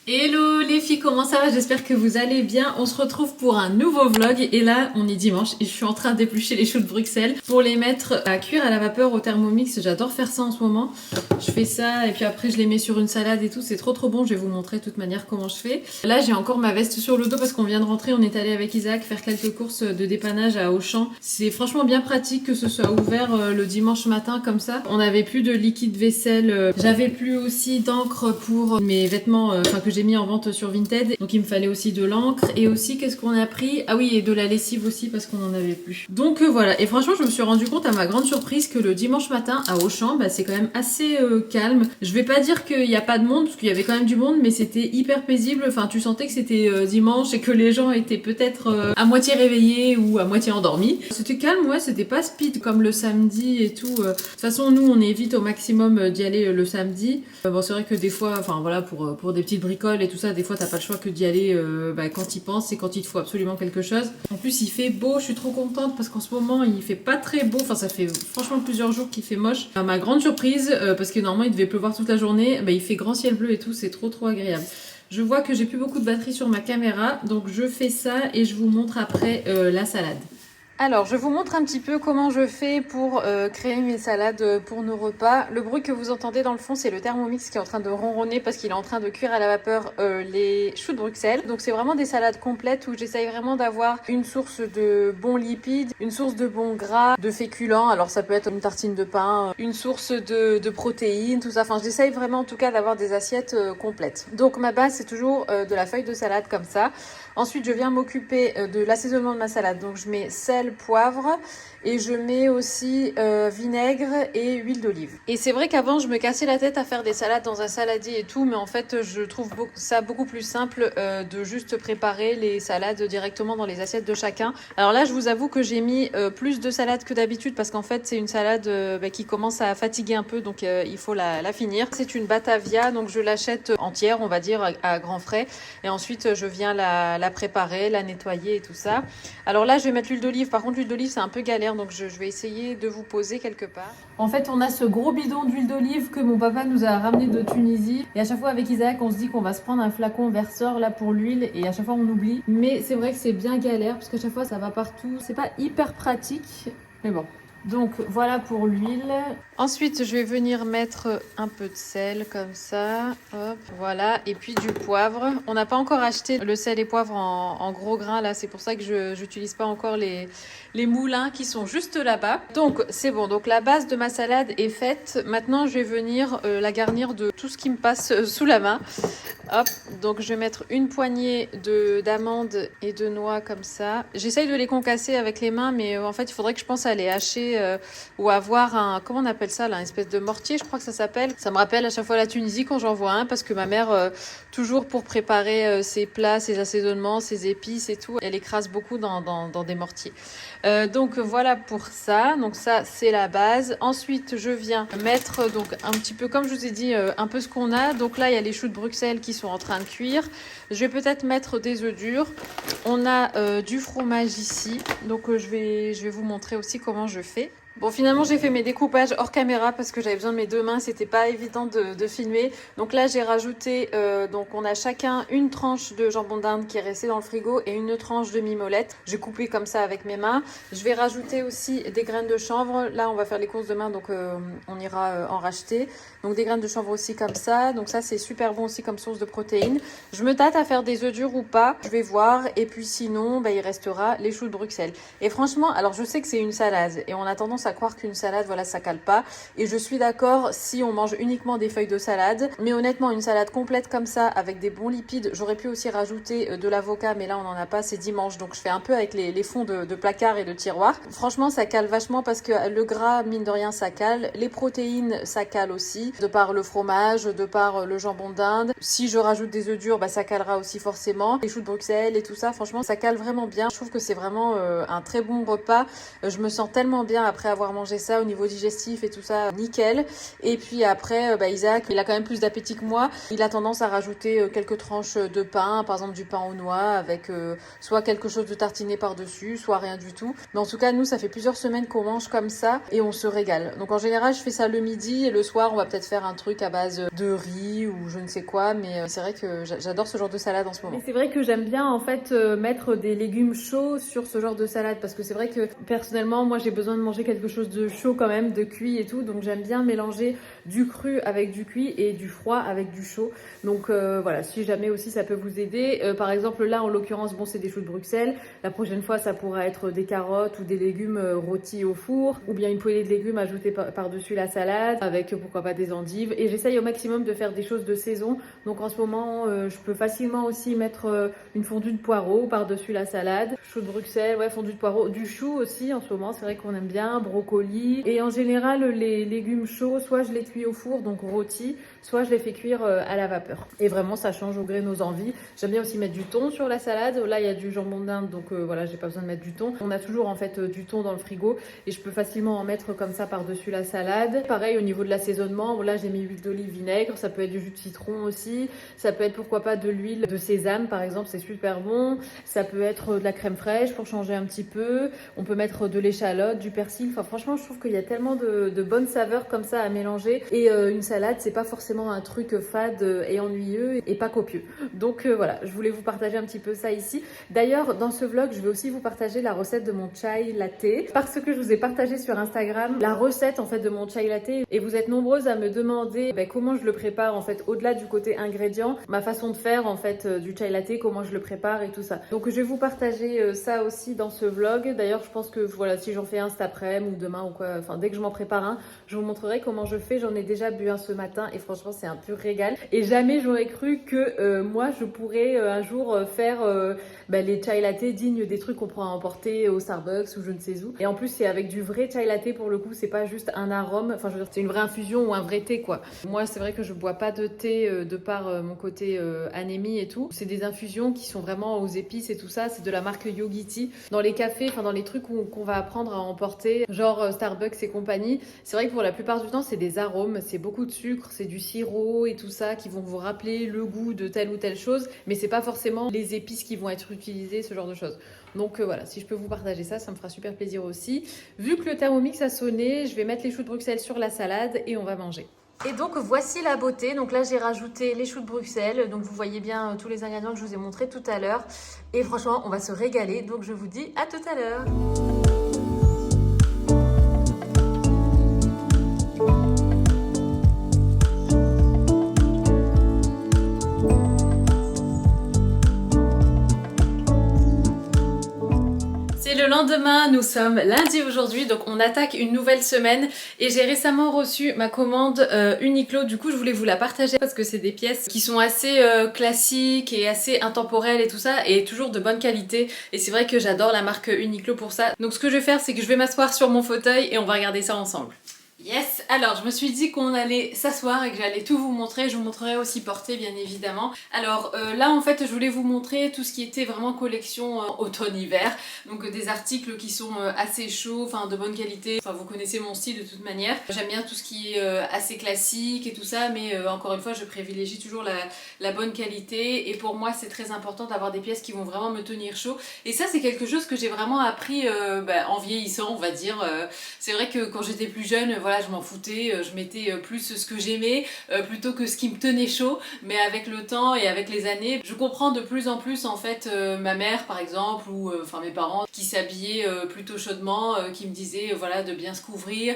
Hello les filles, comment ça va? J'espère que vous allez bien. On se retrouve pour un nouveau vlog et là on est dimanche et je suis en train d'éplucher les choux de Bruxelles pour les mettre à cuire à la vapeur au Thermomix. J'adore faire ça en ce moment. Je fais ça et puis après je les mets sur une salade et tout, c'est trop bon. Je vais vous montrer de toute manière comment je fais. Là j'ai encore ma veste sur le dos parce qu'on vient de rentrer, on est allé avec Isaac faire quelques courses de dépannage à Auchan. C'est franchement bien pratique que ce soit ouvert le dimanche matin comme ça. On n'avait plus de liquide vaisselle, j'avais plus aussi d'encre pour mes vêtements que j'ai mis en vente sur Vinted, donc il me fallait aussi de l'encre et aussi qu'est-ce qu'on a pris, ah oui, et de la lessive aussi parce qu'on en avait plus. Donc voilà, et franchement je me suis rendu compte à ma grande surprise que le dimanche matin à Auchan, c'est quand même assez calme. Je vais pas dire qu'il n'y a pas de monde parce qu'il y avait quand même du monde, mais c'était hyper paisible. Enfin tu sentais que c'était dimanche et que les gens étaient peut-être à moitié réveillés ou à moitié endormis. C'était calme, ouais, c'était pas speed comme le samedi et tout. De toute façon nous on évite au maximum d'y aller le samedi. Bon c'est vrai que des fois, enfin voilà, pour des petites bricoles et tout ça, des fois t'as pas le choix que d'y aller quand il pense et quand il te faut absolument quelque chose. En plus il fait beau, je suis trop contente parce qu'en ce moment il fait pas très beau, enfin ça fait franchement plusieurs jours qu'il fait moche. À ma grande surprise, parce que normalement il devait pleuvoir toute la journée, il fait grand ciel bleu et tout, c'est trop agréable. Je vois que j'ai plus beaucoup de batterie sur ma caméra, donc je fais ça et je vous montre après la salade. Alors, je vous montre un petit peu comment je fais pour créer mes salades pour nos repas. Le bruit que vous entendez dans le fond, c'est le Thermomix qui est en train de ronronner parce qu'il est en train de cuire à la vapeur les choux de Bruxelles. Donc, c'est vraiment des salades complètes où j'essaye vraiment d'avoir une source de bons lipides, une source de bons gras, de féculents. Alors, ça peut être une tartine de pain, une source de protéines, tout ça. Enfin, j'essaye vraiment en tout cas d'avoir des assiettes complètes. Donc, ma base, c'est toujours de la feuille de salade comme ça. Ensuite, je viens m'occuper de l'assaisonnement de ma salade. Donc, je mets sel, poivre et je mets aussi vinaigre et huile d'olive. Et c'est vrai qu'avant, je me cassais la tête à faire des salades dans un saladier et tout, mais en fait, je trouve ça beaucoup plus simple de juste préparer les salades directement dans les assiettes de chacun. Alors là, je vous avoue que j'ai mis plus de salade que d'habitude parce qu'en fait, c'est une salade qui commence à fatiguer un peu, donc il faut la finir. C'est une Batavia, donc je l'achète entière, on va dire, à grands frais. Et ensuite, je viens la préparer, la nettoyer et tout ça. Alors là, je vais mettre l'huile d'olive. Par contre, l'huile d'olive, c'est un peu galère, donc je vais essayer de vous poser quelque part. En fait, on a ce gros bidon d'huile d'olive que mon papa nous a ramené de Tunisie. Et à chaque fois, avec Isaac, on se dit qu'on va se prendre un flacon verseur là pour l'huile. Et à chaque fois, on oublie. Mais c'est vrai que c'est bien galère parce qu'à chaque fois, ça va partout. C'est pas hyper pratique. Mais bon. Donc voilà pour l'huile. Ensuite, je vais venir mettre un peu de sel comme ça. Hop, voilà. Et puis du poivre. On n'a pas encore acheté le sel et poivre en gros grains là. C'est pour ça que je n'utilise pas encore les moulins qui sont juste là-bas. Donc c'est bon. Donc la base de ma salade est faite. Maintenant, je vais venir la garnir de tout ce qui me passe sous la main. Hop, donc je vais mettre une poignée d'amandes et de noix comme ça. J'essaye de les concasser avec les mains, mais en fait, il faudrait que je pense à les hacher ou avoir un, comment on appelle ça là, une espèce de mortier, je crois que ça s'appelle. Ça me rappelle à chaque fois la Tunisie quand j'en vois un, parce que ma mère, toujours pour préparer ses plats, ses assaisonnements, ses épices et tout, elle écrase beaucoup dans des mortiers. Donc voilà pour ça. Donc ça, c'est la base. Ensuite, je viens mettre donc un petit peu, comme je vous ai dit, un peu ce qu'on a. Donc là, il y a les choux de Bruxelles qui sont en train de cuire. Je vais peut-être mettre des œufs durs. On a du fromage ici. Donc je vais vous montrer aussi comment je fais. Bon, finalement, j'ai fait mes découpages hors caméra parce que j'avais besoin de mes deux mains. C'était pas évident de filmer. Donc là, j'ai rajouté, donc on a chacun une tranche de jambon d'Inde qui est restée dans le frigo et une tranche de mimolette. J'ai coupé comme ça avec mes mains. Je vais rajouter aussi des graines de chanvre. Là, on va faire les courses demain, donc on ira en racheter. Donc des graines de chanvre aussi comme ça. Donc ça, c'est super bon aussi comme source de protéines. Je me tâte à faire des œufs durs ou pas. Je vais voir. Et puis sinon, il restera les choux de Bruxelles. Et franchement, alors je sais que c'est une salade et on a tendance à croire qu'une salade, voilà, ça cale pas. Et je suis d'accord si on mange uniquement des feuilles de salade. Mais honnêtement, une salade complète comme ça, avec des bons lipides, j'aurais pu aussi rajouter de l'avocat, mais là, on n'en a pas, c'est dimanche. Donc, je fais un peu avec les fonds de placard et de tiroir. Franchement, ça cale vachement parce que le gras, mine de rien, ça cale. Les protéines, ça cale aussi, de par le fromage, de par le jambon d'Inde. Si je rajoute des œufs durs, ça calera aussi forcément. Les choux de Bruxelles et tout ça, franchement, ça cale vraiment bien. Je trouve que c'est vraiment un très bon repas. Je me sens tellement bien après avoir mangé ça au niveau digestif et tout ça, nickel. Et puis après, Isaac, il a quand même plus d'appétit que moi. Il a tendance à rajouter quelques tranches de pain, par exemple du pain aux noix, avec soit quelque chose de tartiné par-dessus, soit rien du tout. Mais en tout cas, nous, ça fait plusieurs semaines qu'on mange comme ça et on se régale. Donc en général, je fais ça le midi et le soir, on va peut-être faire un truc à base de riz ou je ne sais quoi. Mais c'est vrai que j'adore ce genre de salade en ce moment. Et c'est vrai que j'aime bien en fait mettre des légumes chauds sur ce genre de salade parce que c'est vrai que personnellement, moi, j'ai besoin de manger quelque chose de chaud quand même, de cuit et tout. Donc j'aime bien mélanger du cru avec du cuit et du froid avec du chaud. Donc voilà, si jamais aussi ça peut vous aider. Par exemple, là en l'occurrence, bon, c'est des choux de Bruxelles. La prochaine fois, ça pourra être des carottes ou des légumes rôtis au four, ou bien une poêlée de légumes ajoutée par-dessus la salade, avec pourquoi pas des endives. Et j'essaye au maximum de faire des choses de saison. Donc en ce moment, je peux facilement aussi mettre une fondue de poireaux par-dessus la salade. Choux de Bruxelles, ouais, fondue de poireaux. Du chou aussi en ce moment, c'est vrai qu'on aime bien. Brocoli. Et en général, les légumes chauds, soit je les cuis au four, donc rôtis, soit je les fais cuire à la vapeur. Et vraiment, ça change au gré de nos envies. J'aime bien aussi mettre du thon sur la salade. Là, il y a du jambon d'Inde, donc voilà, j'ai pas besoin de mettre du thon. On a toujours en fait du thon dans le frigo et je peux facilement en mettre comme ça par-dessus la salade. Pareil, au niveau de l'assaisonnement, là, j'ai mis huile d'olive, vinaigre. Ça peut être du jus de citron aussi. Ça peut être pourquoi pas de l'huile de sésame, par exemple, c'est super bon. Ça peut être de la crème fraîche pour changer un petit peu. On peut mettre de l'échalote, du persil. Enfin, franchement, je trouve qu'il y a tellement de bonnes saveurs comme ça à mélanger. Et une salade, c'est pas forcément un truc fade et ennuyeux et pas copieux. Donc voilà, je voulais vous partager un petit peu ça ici. D'ailleurs, dans ce vlog, je vais aussi vous partager la recette de mon chai latte parce que je vous ai partagé sur Instagram la recette en fait de mon chai latte et vous êtes nombreuses à me demander comment je le prépare en fait au-delà du côté ingrédients, ma façon de faire en fait du chai latte, comment je le prépare et tout ça. Donc je vais vous partager ça aussi dans ce vlog. D'ailleurs, je pense que voilà, si j'en fais un cet après-midi ou demain ou quoi, enfin dès que je m'en prépare un, je vous montrerai comment je fais. J'en ai déjà bu un ce matin et franchement, c'est un pur régal. Et jamais j'aurais cru que moi je pourrais un jour faire les chai latte dignes des trucs qu'on pourra emporter au Starbucks ou je ne sais où. Et en plus, c'est avec du vrai chai latte pour le coup, c'est pas juste un arôme. Enfin, je veux dire, c'est une vraie infusion ou un vrai thé quoi. Moi, c'est vrai que je bois pas de thé de par mon côté anémie et tout. C'est des infusions qui sont vraiment aux épices et tout ça. C'est de la marque Yogiti. Dans les cafés, enfin dans les trucs qu'on va apprendre à emporter, genre Starbucks et compagnie, c'est vrai que pour la plupart du temps, c'est des arômes, c'est beaucoup de sucre, c'est du sirop et tout ça qui vont vous rappeler le goût de telle ou telle chose, mais c'est pas forcément les épices qui vont être utilisées, ce genre de choses. Donc voilà, si je peux vous partager ça, ça me fera super plaisir aussi. Vu que le Thermomix a sonné, je vais mettre les choux de Bruxelles sur la salade et on va manger. Et donc voici la beauté. Donc là j'ai rajouté les choux de Bruxelles. Donc vous voyez bien tous les ingrédients que je vous ai montrés tout à l'heure. Et franchement, on va se régaler. Donc je vous dis à tout à l'heure. Le lendemain, nous sommes lundi aujourd'hui, donc on attaque une nouvelle semaine et j'ai récemment reçu ma commande Uniqlo. Du coup, je voulais vous la partager parce que c'est des pièces qui sont assez classiques et assez intemporelles et tout ça, et toujours de bonne qualité. Et c'est vrai que j'adore la marque Uniqlo pour ça. Donc ce que je vais faire, c'est que je vais m'asseoir sur mon fauteuil et on va regarder ça ensemble. Yes! Alors, je me suis dit qu'on allait s'asseoir et que j'allais tout vous montrer. Je vous montrerai aussi portée, bien évidemment. Alors là, en fait, je voulais vous montrer tout ce qui était vraiment collection automne-hiver. Donc des articles qui sont assez chauds, enfin de bonne qualité. Enfin, vous connaissez mon style de toute manière. J'aime bien tout ce qui est assez classique et tout ça, mais encore une fois, je privilégie toujours la bonne qualité. Et pour moi, c'est très important d'avoir des pièces qui vont vraiment me tenir chaud. Et ça, c'est quelque chose que j'ai vraiment appris en vieillissant, on va dire. C'est vrai que quand j'étais plus jeune, voilà, je m'en foutais, je mettais plus ce que j'aimais plutôt que ce qui me tenait chaud, mais avec le temps et avec les années, je comprends de plus en plus en fait ma mère par exemple ou enfin mes parents qui s'habillaient plutôt chaudement, qui me disaient voilà de bien se couvrir,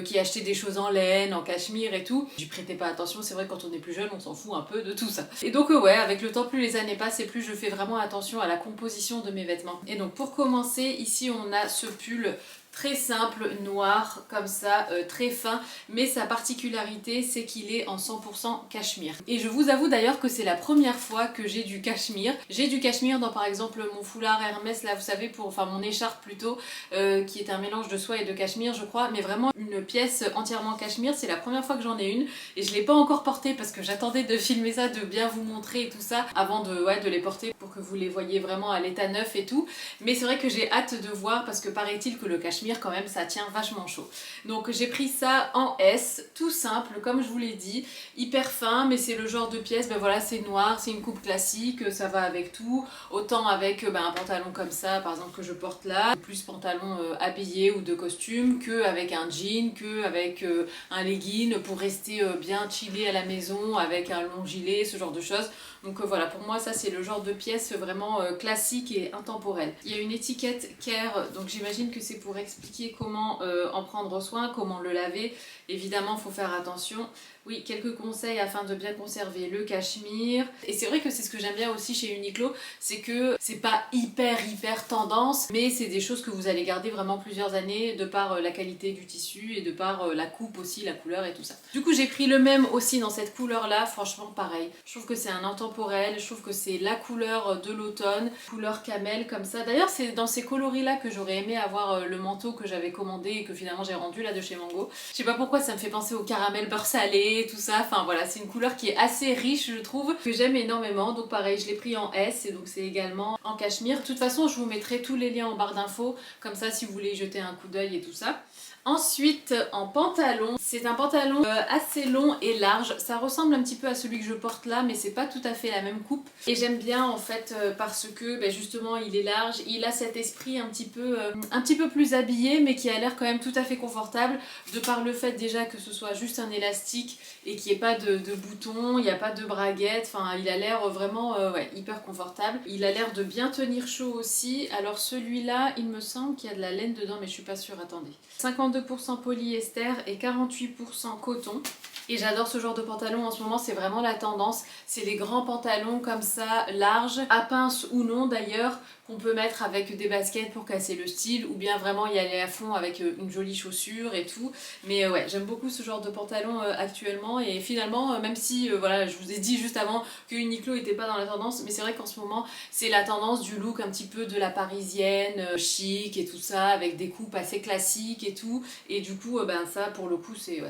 qui achetaient des choses en laine, en cachemire et tout. J'y prêtais pas attention, c'est vrai que quand on est plus jeune on s'en fout un peu de tout ça. Et donc ouais, avec le temps, plus les années passent et plus je fais vraiment attention à la composition de mes vêtements. Et donc pour commencer, ici on a ce pull très simple, noir, comme ça, très fin, mais sa particularité c'est qu'il est en 100% cachemire. Et je vous avoue d'ailleurs que c'est la première fois que j'ai du cachemire. J'ai du cachemire dans par exemple mon foulard Hermès, là vous savez, enfin mon écharpe plutôt, qui est un mélange de soie et de cachemire je crois, mais vraiment une pièce entièrement cachemire, c'est la première fois que j'en ai une, et je l'ai pas encore portée parce que j'attendais de filmer ça, de bien vous montrer et tout ça, avant de les porter pour que vous les voyez vraiment à l'état neuf et tout, mais c'est vrai que j'ai hâte de voir parce que paraît-il que le cachemire cachemire quand même, ça tient vachement chaud. Donc j'ai pris ça en S, tout simple, comme je vous l'ai dit, hyper fin, mais c'est le genre de pièce, ben voilà, c'est noir, c'est une coupe classique, ça va avec tout, autant avec un pantalon comme ça, par exemple, que je porte là, plus pantalon habillé ou de costume, que avec un jean, que avec un legging, pour rester bien chillé à la maison, avec un long gilet, ce genre de choses. Donc voilà, pour moi ça c'est le genre de pièce vraiment classique et intemporelle. Il y a une étiquette Care, donc j'imagine que c'est pour expliquer comment en prendre soin, comment le laver. Évidemment, il faut faire attention. Oui, quelques conseils afin de bien conserver le cachemire. Et c'est vrai que c'est ce que j'aime bien aussi chez Uniqlo, c'est que c'est pas hyper tendance, mais c'est des choses que vous allez garder vraiment plusieurs années de par la qualité du tissu et de par la coupe aussi, la couleur et tout ça. Du coup, j'ai pris le même aussi dans cette couleur-là, franchement pareil. Je trouve que c'est un intemporel, je trouve que c'est la couleur de l'automne, couleur camel comme ça. D'ailleurs, c'est dans ces coloris-là que j'aurais aimé avoir le manteau que j'avais commandé et que finalement j'ai rendu là de chez Mango. Je sais pas pourquoi ça me fait penser au caramel beurre salé, tout ça. Enfin voilà, c'est une couleur qui est assez riche, je trouve, que j'aime énormément. Donc pareil, je l'ai pris en S et donc c'est également en cachemire. De toute façon, je vous mettrai tous les liens en barre d'infos, comme ça si vous voulez y jeter un coup d'œil et tout ça. Ensuite, en pantalon, c'est un pantalon assez long et large. Ça ressemble un petit peu à celui que je porte là, mais c'est pas tout à fait la même coupe. Et j'aime bien en fait parce que justement il est large, il a cet esprit un petit peu plus habillé, mais qui a l'air quand même tout à fait confortable, de par le fait déjà que ce soit juste un élastique et qu'il n'y ait pas de boutons, il n'y a pas de braguette. Enfin, il a l'air vraiment ouais, hyper confortable. Il a l'air de bien tenir chaud aussi. Alors celui-là, il me semble qu'il y a de la laine dedans, mais je suis pas sûre, attendez. 52% polyester et 48% coton. Et j'adore ce genre de pantalon en ce moment, c'est vraiment la tendance. C'est les grands pantalons comme ça, larges, à pince ou non d'ailleurs, qu'on peut mettre avec des baskets pour casser le style, ou bien vraiment y aller à fond avec une jolie chaussure et tout. Mais ouais, j'aime beaucoup ce genre de pantalon actuellement, et finalement, même si voilà, je vous ai dit juste avant que Uniqlo n'était pas dans la tendance, mais c'est vrai qu'en ce moment, c'est la tendance du look un petit peu de la parisienne, chic et tout ça, avec des coupes assez classiques et tout. Et du coup, ça, pour le coup, c'est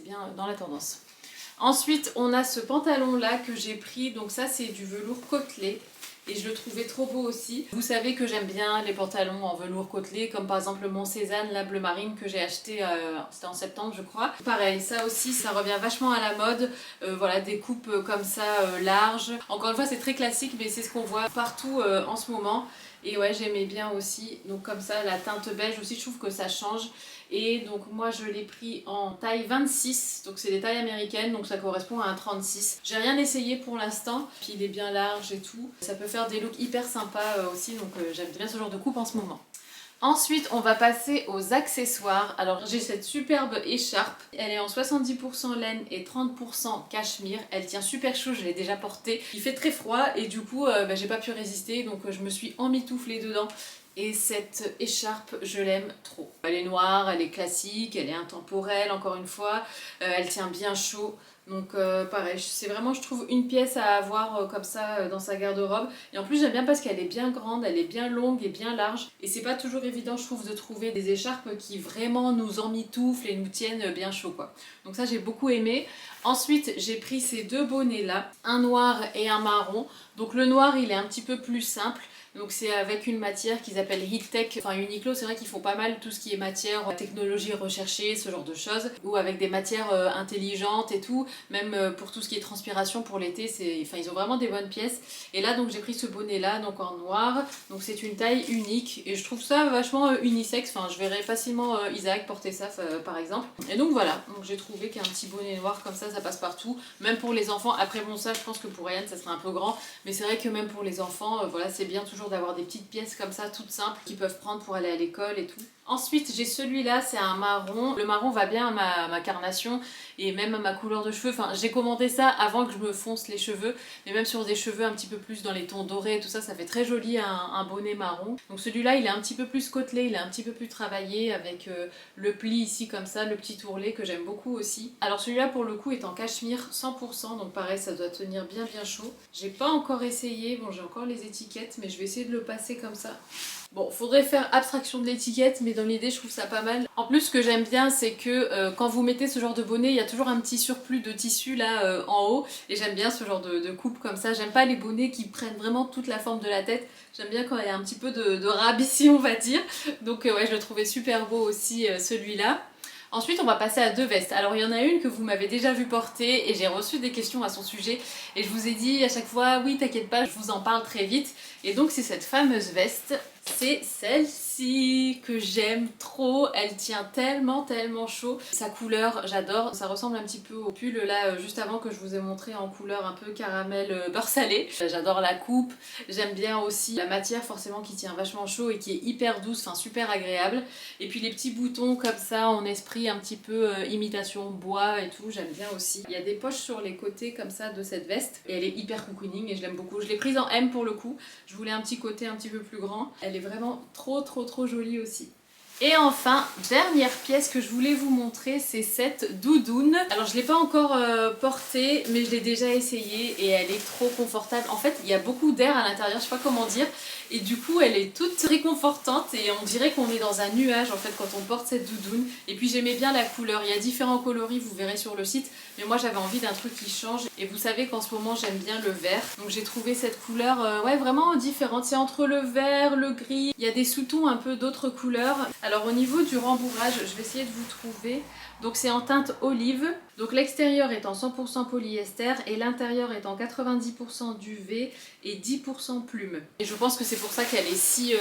bien dans la tendance. Ensuite, on a ce pantalon là que j'ai pris, donc ça c'est du velours côtelé. Et je le trouvais trop beau aussi. Vous savez que j'aime bien les pantalons en velours côtelé, comme par exemple mon Cézanne, la bleu marine que j'ai acheté, c'était en septembre je crois. Pareil, ça aussi, ça revient vachement à la mode. Voilà, des coupes comme ça larges. Encore une fois, c'est très classique, mais c'est ce qu'on voit partout en ce moment. Et ouais, j'aimais bien aussi. Donc comme ça, la teinte beige aussi, je trouve que ça change. Et donc moi je l'ai pris en taille 26, donc c'est des tailles américaines, donc ça correspond à un 36. J'ai rien essayé pour l'instant, puis il est bien large et tout. Ça peut faire des looks hyper sympas aussi, donc j'aime bien ce genre de coupe en ce moment. Ensuite, on va passer aux accessoires. Alors, j'ai cette superbe écharpe. Elle est en 70% laine et 30% cachemire. Elle tient super chaud, je l'ai déjà portée. Il fait très froid et du coup, j'ai pas pu résister, donc je me suis emmitouflée dedans. Et cette écharpe, je l'aime trop. Elle est noire, elle est classique, elle est intemporelle, encore une fois. Elle tient bien chaud. Donc pareil, c'est vraiment, je trouve, une pièce à avoir comme ça dans sa garde-robe. Et en plus, j'aime bien parce qu'elle est bien grande, elle est bien longue et bien large. Et c'est pas toujours évident, je trouve, de trouver des écharpes qui vraiment nous emmitouflent et nous tiennent bien chaud, quoi. Donc ça, j'ai beaucoup aimé. Ensuite, j'ai pris ces deux bonnets-là, un noir et un marron. Donc le noir, il est un petit peu plus simple. Donc c'est avec une matière qu'ils appellent Heat Tech. Enfin Uniqlo, c'est vrai qu'ils font pas mal tout ce qui est matière, technologie recherchée, ce genre de choses. Ou avec des matières intelligentes et tout. Même pour tout ce qui est transpiration pour l'été, ils ont vraiment des bonnes pièces. Et là donc j'ai pris ce bonnet là, donc en noir. Donc c'est une taille unique. Et je trouve ça vachement unisexe. Enfin je verrais facilement Isaac porter ça par exemple. Et donc voilà, donc j'ai trouvé qu'un petit bonnet noir comme ça passe partout. Même pour les enfants. Après bon ça je pense que pour Ryan ça serait un peu grand. Mais c'est vrai que même pour les enfants, voilà, c'est bien toujours d'avoir des petites pièces comme ça, toutes simples, qu'ils peuvent prendre pour aller à l'école et tout. Ensuite, j'ai celui-là, c'est un marron. Le marron va bien à ma carnation et même à ma couleur de cheveux. Enfin, j'ai commandé ça avant que je me fonce les cheveux, mais même sur des cheveux un petit peu plus dans les tons dorés et tout ça, ça fait très joli un bonnet marron. Donc celui-là, il est un petit peu plus côtelé, il est un petit peu plus travaillé avec le pli ici comme ça, le petit ourlet que j'aime beaucoup aussi. Alors celui-là, pour le coup, est en cachemire 100%, donc pareil, ça doit tenir bien chaud. J'ai pas encore essayé, bon j'ai encore les étiquettes, mais je vais essayer de le passer comme ça Bon, faudrait faire abstraction de l'étiquette, mais dans l'idée, je trouve ça pas mal. En plus, ce que j'aime bien, c'est que quand vous mettez ce genre de bonnet, il y a toujours un petit surplus de tissu là en haut. Et j'aime bien ce genre de coupe comme ça. J'aime pas les bonnets qui prennent vraiment toute la forme de la tête. J'aime bien quand il y a un petit peu de rabici, on va dire. Donc ouais, je le trouvais super beau aussi celui-là. Ensuite, on va passer à deux vestes. Alors, il y en a une que vous m'avez déjà vu porter et j'ai reçu des questions à son sujet. Et je vous ai dit à chaque fois, oui, t'inquiète pas, je vous en parle très vite. Et donc, c'est cette fameuse veste. C'est celle-ci que j'aime trop. Elle tient tellement chaud. Sa couleur, j'adore. Ça ressemble un petit peu au pull là, juste avant que je vous ai montré en couleur un peu caramel beurre salé. J'adore la coupe. J'aime bien aussi la matière forcément qui tient vachement chaud et qui est hyper douce, enfin super agréable. Et puis les petits boutons comme ça en esprit un petit peu imitation bois et tout, j'aime bien aussi. Il y a des poches sur les côtés comme ça de cette veste et elle est hyper cocooning et je l'aime beaucoup. Je l'ai prise en M pour le coup. Je voulais un petit côté un petit peu plus grand. Elle est vraiment trop jolie aussi. Et enfin, dernière pièce que je voulais vous montrer, c'est cette doudoune. Alors je ne l'ai pas encore portée, mais je l'ai déjà essayée et elle est trop confortable. En fait, il y a beaucoup d'air à l'intérieur, je sais pas comment dire. Et du coup, elle est toute réconfortante et on dirait qu'on est dans un nuage en fait quand on porte cette doudoune. Et puis j'aimais bien la couleur. Il y a différents coloris, vous verrez sur le site. Mais moi j'avais envie d'un truc qui change. Et vous savez qu'en ce moment j'aime bien le vert. Donc j'ai trouvé cette couleur ouais, vraiment différente. C'est entre le vert, le gris. Il y a des sous-tons un peu d'autres couleurs. Alors au niveau du rembourrage, je vais essayer de vous trouver. Donc c'est en teinte olive. Donc l'extérieur est en 100% polyester et l'intérieur est en 90% duvet et 10% plume. Et je pense que c'est pour ça qu'elle est si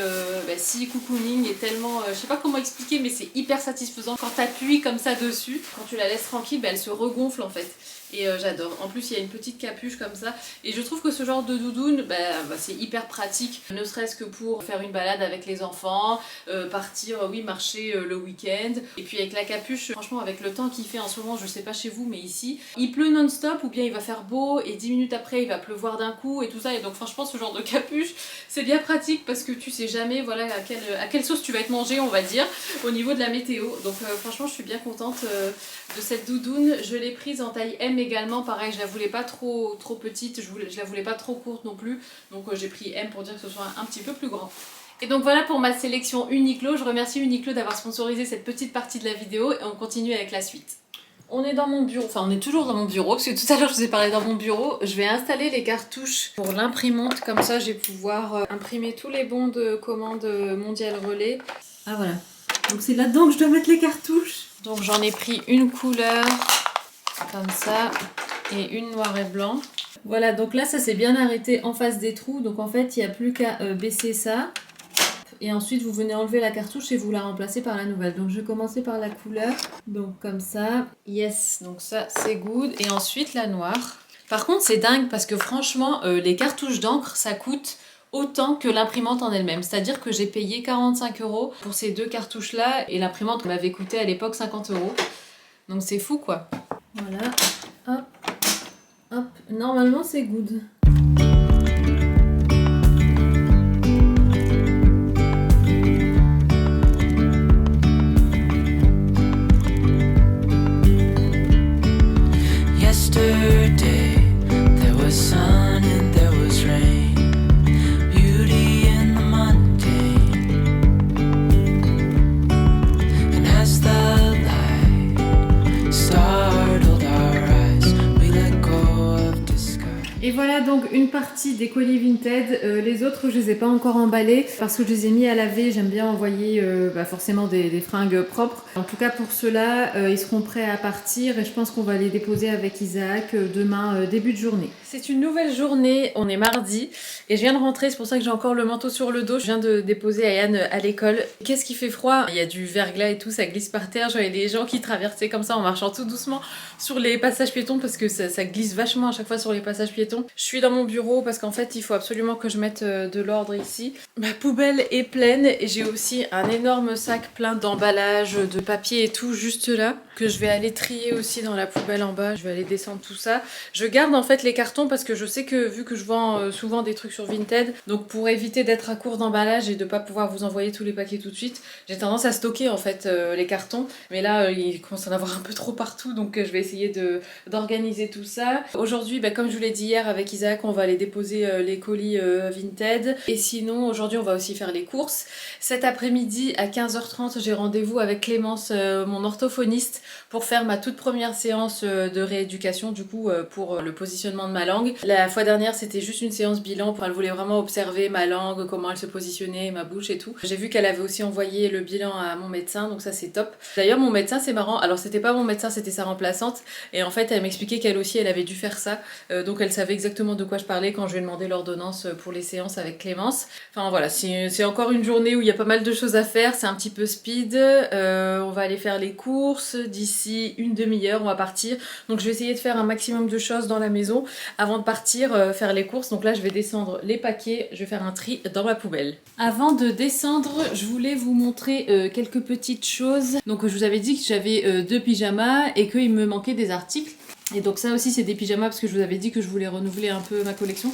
cocooning et tellement... je sais pas comment expliquer, mais c'est hyper satisfaisant. Quand tu appuies comme ça dessus, quand tu la laisses tranquille, elle se regonfle en fait. Et j'adore. En plus, il y a une petite capuche comme ça. Et je trouve que ce genre de doudoune, c'est hyper pratique. Ne serait-ce que pour faire une balade avec les enfants, partir, oui, marcher le week-end. Et puis avec la capuche, franchement, avec le temps qu'il fait en ce moment, je sais pas chez vous, mais ici, il pleut non-stop ou bien il va faire beau et 10 minutes après, il va pleuvoir d'un coup et tout ça. Et donc, franchement, ce genre de capuche, c'est bien pratique parce que tu sais jamais, voilà, à quelle sauce tu vas être mangé, on va dire, au niveau de la météo. Donc, franchement, je suis bien contente de cette doudoune. Je l'ai prise en taille M également, pareil, je la voulais pas trop petite, je la voulais pas trop courte non plus, donc j'ai pris M pour dire que ce soit un petit peu plus grand. Et donc voilà pour ma sélection Uniqlo. Je remercie Uniqlo d'avoir sponsorisé cette petite partie de la vidéo et on continue avec la suite. On est dans mon bureau, enfin on est toujours dans mon bureau parce que tout à l'heure je vous ai parlé dans mon bureau. Je vais installer les cartouches pour l'imprimante, comme ça je vais pouvoir imprimer tous les bons de commande mondial relais. Ah voilà, donc c'est là-dedans que je dois mettre les cartouches. Donc j'en ai pris une couleur comme ça et une noir et blanc. Voilà, donc là ça s'est bien arrêté en face des trous, donc en fait il n'y a plus qu'à baisser ça et ensuite vous venez enlever la cartouche et vous la remplacez par la nouvelle. Donc je vais commencer par la couleur, donc comme ça, yes, donc ça c'est good. Et ensuite la noire. Par contre c'est dingue parce que franchement les cartouches d'encre ça coûte autant que l'imprimante en elle-même. C'est-à-dire que j'ai payé 45 € pour ces deux cartouches là et l'imprimante m'avait coûté à l'époque 50 €. Donc c'est fou quoi. Voilà, hop, hop, normalement c'est good. Yesterday there was sun and there was rain, beauty in the mundane, and as the light startled our eyes, we let go of disguise. Et voilà donc une partie des colis Vinted. Les autres je les ai pas encore emballés parce que je les ai mis à laver. J'aime bien envoyer forcément des fringues propres. En tout cas pour ceux-là, ils seront prêts à partir et je pense qu'on va les déposer avec Isaac demain début de journée. C'est une nouvelle journée, on est mardi et je viens de rentrer, c'est pour ça que j'ai encore le manteau sur le dos. Je viens de déposer Ayane à l'école. Qu'est-ce qui fait froid? Il y a du verglas et tout, ça glisse par terre. Je voyais des gens qui traversaient comme ça en marchant tout doucement sur les passages piétons parce que ça glisse vachement à chaque fois sur les passages piétons. Je suis dans mon bureau parce qu'en fait il faut absolument que je mette de l'ordre ici. Ma poubelle est pleine et j'ai aussi un énorme sac plein d'emballages, de papier et tout juste là que je vais aller trier aussi dans la poubelle en bas. Je vais aller descendre tout ça. Je garde en fait les cartons parce que je sais que vu que je vends souvent des trucs sur Vinted, donc pour éviter d'être à court d'emballage et de pas pouvoir vous envoyer tous les paquets tout de suite, j'ai tendance à stocker en fait les cartons. Mais là il commence à en avoir un peu trop partout donc je vais essayer d'organiser tout ça. Aujourd'hui comme je vous l'ai dit hier avec Isaac, là qu'on va aller déposer les colis Vinted. Et sinon, aujourd'hui, on va aussi faire les courses. Cet après-midi, à 15h30, j'ai rendez-vous avec Clémence, mon orthophoniste, pour faire ma toute première séance de rééducation, du coup, pour le positionnement de ma langue. La fois dernière, c'était juste une séance bilan, elle voulait vraiment observer ma langue, comment elle se positionnait, ma bouche et tout. J'ai vu qu'elle avait aussi envoyé le bilan à mon médecin, donc ça c'est top. D'ailleurs, mon médecin, c'est marrant, alors c'était pas mon médecin, c'était sa remplaçante, et en fait, elle m'expliquait qu'elle aussi, elle avait dû faire ça, donc elle savait exactement de quoi je parlais quand je lui ai demandé l'ordonnance pour les séances avec Clémence. Enfin voilà, c'est encore une journée où il y a pas mal de choses à faire, c'est un petit peu speed. On va aller faire les courses, d'ici une demi-heure, on va partir. Donc je vais essayer de faire un maximum de choses dans la maison avant de partir faire les courses. Donc là, je vais descendre les paquets, je vais faire un tri dans ma poubelle. Avant de descendre, je voulais vous montrer quelques petites choses. Donc je vous avais dit que j'avais 2 pyjamas et qu'il me manquait des articles. Et donc ça aussi c'est des pyjamas parce que je vous avais dit que je voulais renouveler un peu ma collection.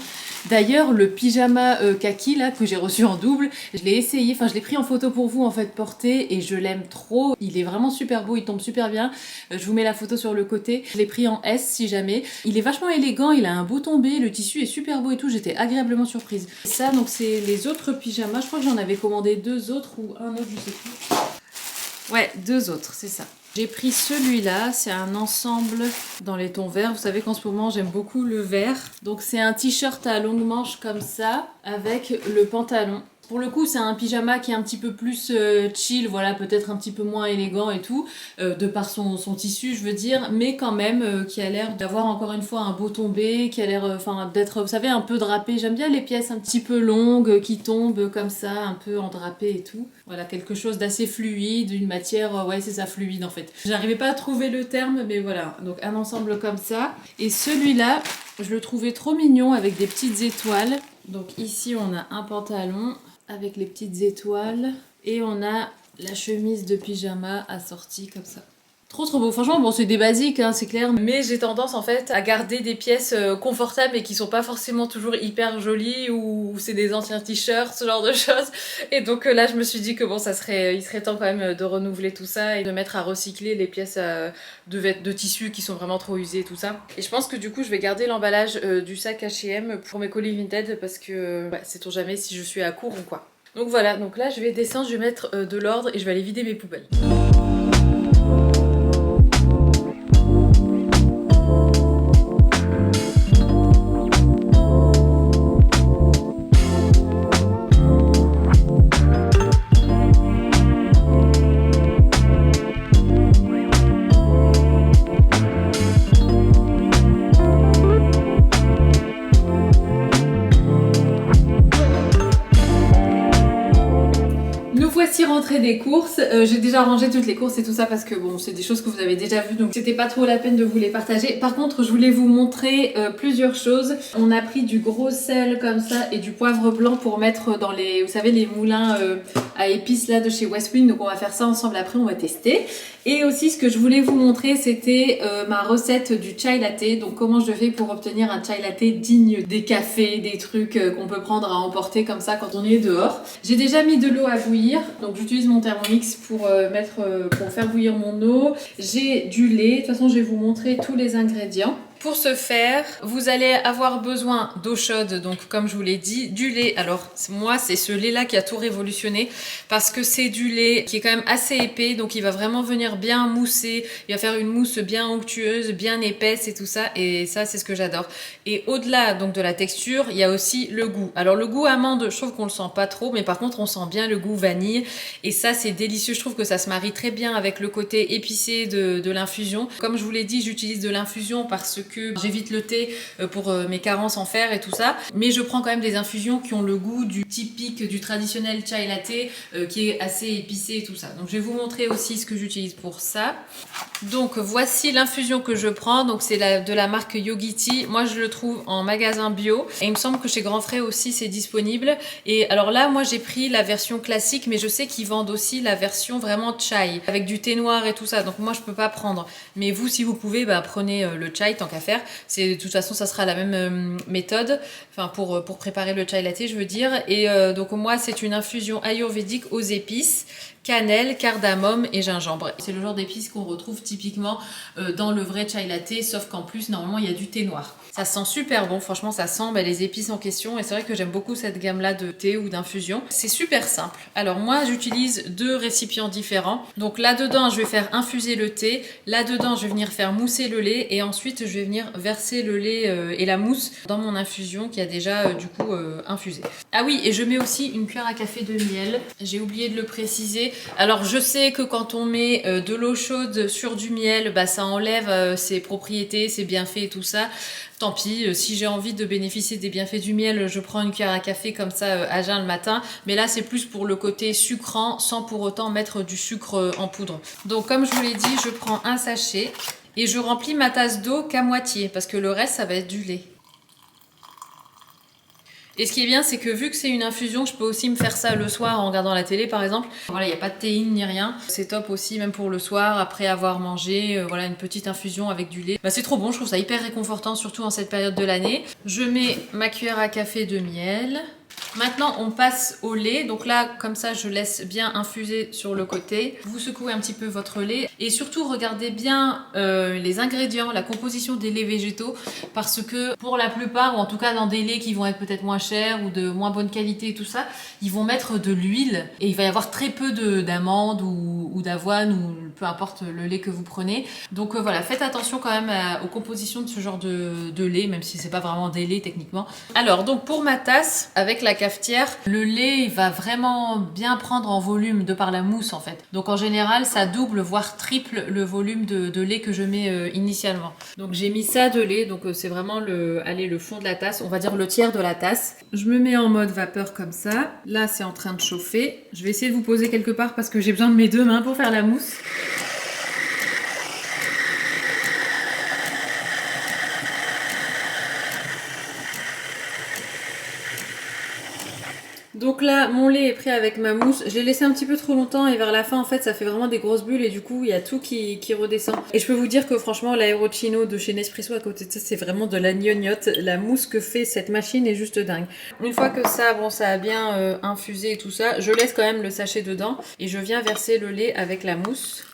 D'ailleurs le pyjama kaki là que j'ai reçu en double, je l'ai essayé, enfin je l'ai pris en photo pour vous en fait porté et je l'aime trop. Il est vraiment super beau, il tombe super bien. Je vous mets la photo sur le côté. Je l'ai pris en S si jamais. Il est vachement élégant, il a un beau tombé, le tissu est super beau et tout, j'étais agréablement surprise. Et ça donc c'est les autres pyjamas, je crois que j'en avais commandé 2 autres ou un autre je sais plus. Ouais, 2 autres, c'est ça. J'ai pris celui-là, c'est un ensemble dans les tons verts. Vous savez qu'en ce moment, j'aime beaucoup le vert. Donc c'est un t-shirt à longue manche comme ça, avec le pantalon. Pour le coup, c'est un pyjama qui est un petit peu plus chill, voilà, peut-être un petit peu moins élégant et tout, de par son tissu, je veux dire, mais quand même qui a l'air d'avoir encore une fois un beau tombé, qui a l'air, d'être, vous savez, un peu drapé. J'aime bien les pièces un petit peu longues qui tombent comme ça, un peu endrapées et tout. Voilà, quelque chose d'assez fluide, une matière, ouais, c'est ça, fluide en fait. J'arrivais pas à trouver le terme, mais voilà. Donc un ensemble comme ça. Et celui-là, je le trouvais trop mignon avec des petites étoiles. Donc ici, on a un pantalon avec les petites étoiles et on a la chemise de pyjama assortie comme ça. Trop beau, franchement bon c'est des basiques hein, c'est clair, mais j'ai tendance en fait à garder des pièces confortables et qui sont pas forcément toujours hyper jolies ou c'est des anciens t-shirts, ce genre de choses. Et donc là je me suis dit que bon il serait temps quand même de renouveler tout ça et de mettre à recycler les pièces de tissu qui sont vraiment trop usées et tout ça. Et je pense que du coup je vais garder l'emballage du sac H&M pour mes colis Vinted parce que sait-on jamais si je suis à court ou quoi. Donc voilà, donc là je vais descendre, je vais mettre de l'ordre et je vais aller vider mes poubelles. Rentrée des courses, j'ai déjà rangé toutes les courses et tout ça parce que bon c'est des choses que vous avez déjà vues donc c'était pas trop la peine de vous les partager. Par contre je voulais vous montrer plusieurs choses. On a pris du gros sel comme ça et du poivre blanc pour mettre dans les, vous savez les moulins à épices là de chez Westwing, donc on va faire ça ensemble après, on va tester. Et aussi ce que je voulais vous montrer c'était ma recette du chai latte, donc comment je fais pour obtenir un chai latte digne des cafés, des trucs qu'on peut prendre à emporter comme ça quand on est dehors. J'ai déjà mis de l'eau à bouillir, donc j'utilise mon Thermomix pour faire bouillir mon eau. J'ai du lait, de toute façon je vais vous montrer tous les ingrédients. Pour ce faire, vous allez avoir besoin d'eau chaude, donc comme je vous l'ai dit, du lait. Alors moi c'est ce lait là qui a tout révolutionné parce que c'est du lait qui est quand même assez épais, donc il va vraiment venir bien mousser, il va faire une mousse bien onctueuse, bien épaisse et tout ça, et ça c'est ce que j'adore. Et au-delà donc de la texture, il y a aussi le goût. Alors le goût amande, je trouve qu'on le sent pas trop, mais par contre on sent bien le goût vanille et ça c'est délicieux. Je trouve que ça se marie très bien avec le côté épicé de l'infusion. Comme je vous l'ai dit, j'utilise de l'infusion parce que j'évite le thé pour mes carences en fer et tout ça, mais je prends quand même des infusions qui ont le goût du typique, du traditionnel chai latte qui est assez épicé et tout ça. Donc je vais vous montrer aussi ce que j'utilise pour ça. Donc voici l'infusion que je prends, donc c'est de la marque Yogiti. Moi je le trouve en magasin bio et il me semble que chez Grand Frais aussi c'est disponible. Et alors là moi j'ai pris la version classique, mais je sais qu'ils vendent aussi la version vraiment chai avec du thé noir et tout ça, donc moi je peux pas prendre, mais vous si vous pouvez prenez le chai tant qu'à faire. De toute façon, ça sera la même méthode, enfin pour préparer le chai latte, je veux dire. Et donc moi, c'est une infusion ayurvédique aux épices, cannelle, cardamome et gingembre. C'est le genre d'épices qu'on retrouve typiquement dans le vrai chai latte, sauf qu'en plus, normalement, il y a du thé noir. Ça sent super bon, franchement, ça sent les épices en question. Et c'est vrai que j'aime beaucoup cette gamme-là de thé ou d'infusion. C'est super simple. Alors moi, j'utilise 2 récipients différents. Donc là-dedans, je vais faire infuser le thé. Là-dedans, je vais venir faire mousser le lait. Et ensuite, je vais venir verser le lait et la mousse dans mon infusion qui a déjà du coup infusé. Ah oui, et je mets aussi une cuillère à café de miel. J'ai oublié de le préciser. Alors je sais que quand on met de l'eau chaude sur du miel, ça enlève ses propriétés, ses bienfaits et tout ça. Tant pis, si j'ai envie de bénéficier des bienfaits du miel, je prends une cuillère à café comme ça à jeun le matin. Mais là, c'est plus pour le côté sucrant, sans pour autant mettre du sucre en poudre. Donc comme je vous l'ai dit, je prends un sachet et je remplis ma tasse d'eau qu'à moitié, parce que le reste, ça va être du lait. Et ce qui est bien, c'est que vu que c'est une infusion, je peux aussi me faire ça le soir en regardant la télé par exemple. Voilà, il n'y a pas de théine ni rien. C'est top aussi, même pour le soir, après avoir mangé. Voilà, une petite infusion avec du lait. C'est trop bon, je trouve ça hyper réconfortant, surtout en cette période de l'année. Je mets ma cuillère à café de miel. Maintenant, on passe au lait. Donc là, comme ça, je laisse bien infuser sur le côté. Vous secouez un petit peu votre lait. Et surtout, regardez bien les ingrédients, la composition des laits végétaux. Parce que pour la plupart, ou en tout cas dans des laits qui vont être peut-être moins chers ou de moins bonne qualité et tout ça, ils vont mettre de l'huile. Et il va y avoir très peu d'amandes ou d'avoine ou peu importe le lait que vous prenez. Donc voilà, faites attention quand même aux compositions de ce genre de lait, même si c'est pas vraiment des laits techniquement. Alors, donc pour ma tasse, avec la cafetière, le lait il va vraiment bien prendre en volume de par la mousse en fait. Donc en général, ça double voire triple le volume de lait que je mets initialement. Donc j'ai mis ça de lait, donc c'est vraiment le fond de la tasse, on va dire le tiers de la tasse. Je me mets en mode vapeur comme ça. Là, c'est en train de chauffer. Je vais essayer de vous poser quelque part parce que j'ai besoin de mes 2 mains pour faire la mousse. Donc là, mon lait est prêt avec ma mousse. Je l'ai laissé un petit peu trop longtemps et vers la fin, en fait, ça fait vraiment des grosses bulles et du coup, il y a tout qui redescend. Et je peux vous dire que franchement, l'aerochino de chez Nespresso à côté de ça, c'est vraiment de la gnognotte. La mousse que fait cette machine est juste dingue. Une fois que ça, ça a bien infusé et tout ça, je laisse quand même le sachet dedans et je viens verser le lait avec la mousse.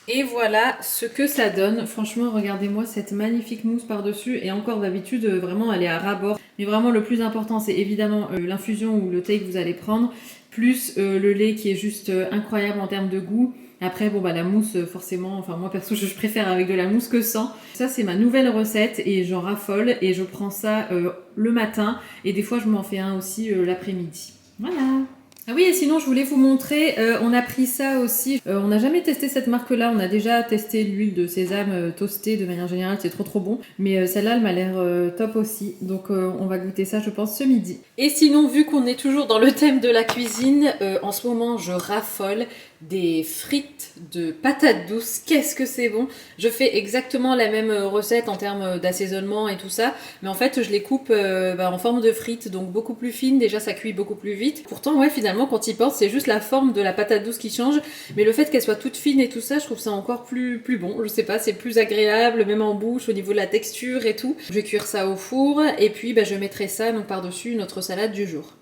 Et voilà ce que ça donne. Franchement, regardez-moi cette magnifique mousse par-dessus. Et encore d'habitude, vraiment, elle est à ras-bord. Mais vraiment, le plus important, c'est évidemment l'infusion ou le thé que vous allez prendre. Plus le lait qui est juste incroyable en termes de goût. Après, la mousse, forcément, enfin moi perso, je préfère avec de la mousse que sans. Ça, c'est ma nouvelle recette et j'en raffole. Et je prends ça le matin. Et des fois, je m'en fais un aussi l'après-midi. Voilà. Ah oui, et sinon je voulais vous montrer, on a pris ça aussi, on n'a jamais testé cette marque-là, on a déjà testé l'huile de sésame toastée de manière générale, c'est trop bon, mais celle-là elle m'a l'air top aussi, donc on va goûter ça je pense ce midi. Et sinon, vu qu'on est toujours dans le thème de la cuisine, en ce moment je raffole des frites de patates douces, qu'est-ce que c'est bon. Je fais exactement la même recette en termes d'assaisonnement et tout ça, mais en fait je les coupe en forme de frites, donc beaucoup plus fines, déjà ça cuit beaucoup plus vite. Pourtant ouais, finalement quand ils portent, c'est juste la forme de la patate douce qui change, mais le fait qu'elle soit toute fine et tout ça, je trouve ça encore plus bon, je sais pas, c'est plus agréable, même en bouche, au niveau de la texture et tout. Je vais cuire ça au four, et puis je mettrai ça donc par-dessus notre salade du jour.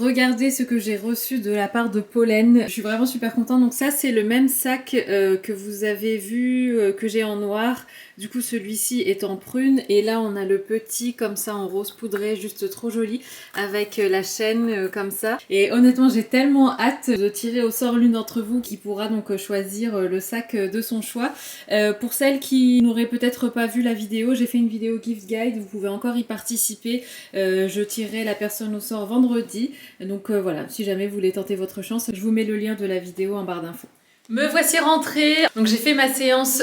regardez ce que j'ai reçu de la part de Pollen. Je suis vraiment super contente. Donc ça c'est le même sac que vous avez vu, que j'ai en noir. Du coup celui-ci est en prune et là on a le petit comme ça en rose poudré, juste trop joli, avec la chaîne comme ça. Et honnêtement j'ai tellement hâte de tirer au sort l'une d'entre vous qui pourra donc choisir le sac de son choix. Pour celles qui n'auraient peut-être pas vu la vidéo, j'ai fait une vidéo gift guide, vous pouvez encore y participer. Je tirerai la personne au sort vendredi. Donc voilà, si jamais vous voulez tenter votre chance, je vous mets le lien de la vidéo en barre d'infos. Me voici rentrée. Donc j'ai fait ma séance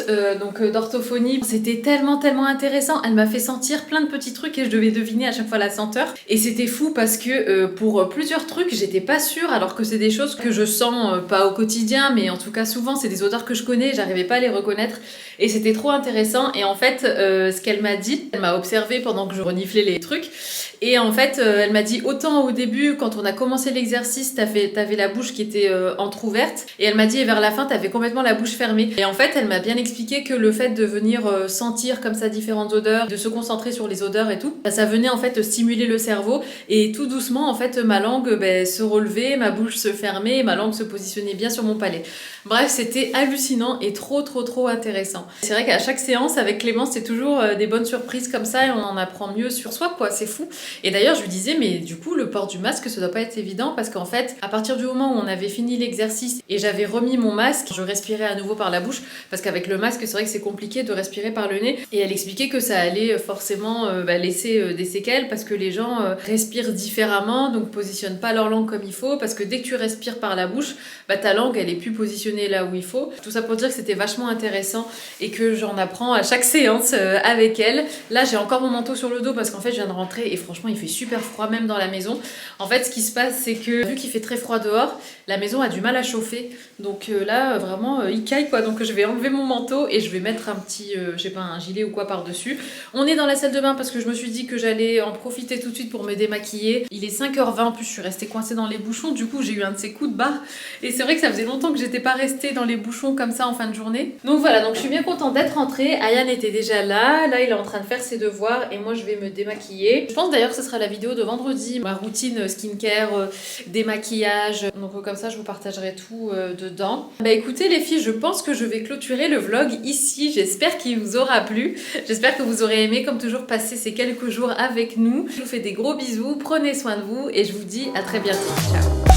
d'orthophonie. C'était tellement intéressant. Elle m'a fait sentir plein de petits trucs et je devais deviner à chaque fois la senteur. Et c'était fou parce que pour plusieurs trucs, j'étais pas sûre, alors que c'est des choses que je sens pas au quotidien, mais en tout cas souvent c'est des odeurs que je connais. J'arrivais pas à les reconnaître et c'était trop intéressant. Et en fait, ce qu'elle m'a dit, elle m'a observé pendant que je reniflais les trucs. Et en fait, elle m'a dit autant au début, quand on a commencé l'exercice, t'avais la bouche qui était entrouverte. Et elle m'a dit, et vers la fin, t'avais complètement la bouche fermée. Et en fait, elle m'a bien expliqué que le fait de venir sentir comme ça différentes odeurs, de se concentrer sur les odeurs et tout, ça venait en fait stimuler le cerveau. Et tout doucement, en fait, ma langue se relevait, ma bouche se fermait, ma langue se positionnait bien sur mon palais. Bref, c'était hallucinant et trop intéressant. C'est vrai qu'à chaque séance avec Clémence, c'est toujours des bonnes surprises comme ça et on en apprend mieux sur soi, quoi. C'est fou. Et d'ailleurs, je lui disais, mais du coup, le port du masque, ça doit pas être évident parce qu'en fait, à partir du moment où on avait fini l'exercice et j'avais remis mon masque, je respirais à nouveau par la bouche parce qu'avec le masque, c'est vrai que c'est compliqué de respirer par le nez. Et elle expliquait que ça allait forcément laisser des séquelles parce que les gens respirent différemment, donc positionnent pas leur langue comme il faut, parce que dès que tu respires par la bouche, ta langue, elle est plus positionnée là où il faut. Tout ça pour dire que c'était vachement intéressant et que j'en apprends à chaque séance avec elle. Là, j'ai encore mon manteau sur le dos parce qu'en fait, je viens de rentrer et franchement, il fait super froid même dans la maison. En fait, ce qui se passe, c'est que vu qu'il fait très froid dehors, la maison a du mal à chauffer. Donc là, vraiment, il caille quoi. Donc je vais enlever mon manteau et je vais mettre un petit, je sais pas, un gilet ou quoi par-dessus. On est dans la salle de bain parce que je me suis dit que j'allais en profiter tout de suite pour me démaquiller. Il est 5h20, en plus je suis restée coincée dans les bouchons. Du coup, j'ai eu un de ces coups de barre. Et c'est vrai que ça faisait longtemps que j'étais pas restée dans les bouchons comme ça en fin de journée. Donc voilà, donc je suis bien contente d'être rentrée. Ayane était déjà là. Là, il est en train de faire ses devoirs et moi, je vais me démaquiller. Je pense d'ailleurs que ce sera la vidéo de vendredi, ma routine skincare, démaquillage. Donc comme ça, je vous partagerai tout dedans. Bah écoutez les filles, je pense que je vais clôturer le vlog ici. J'espère qu'il vous aura plu. J'espère que vous aurez aimé, comme toujours, passer ces quelques jours avec nous. Je vous fais des gros bisous, prenez soin de vous et je vous dis à très bientôt. Ciao.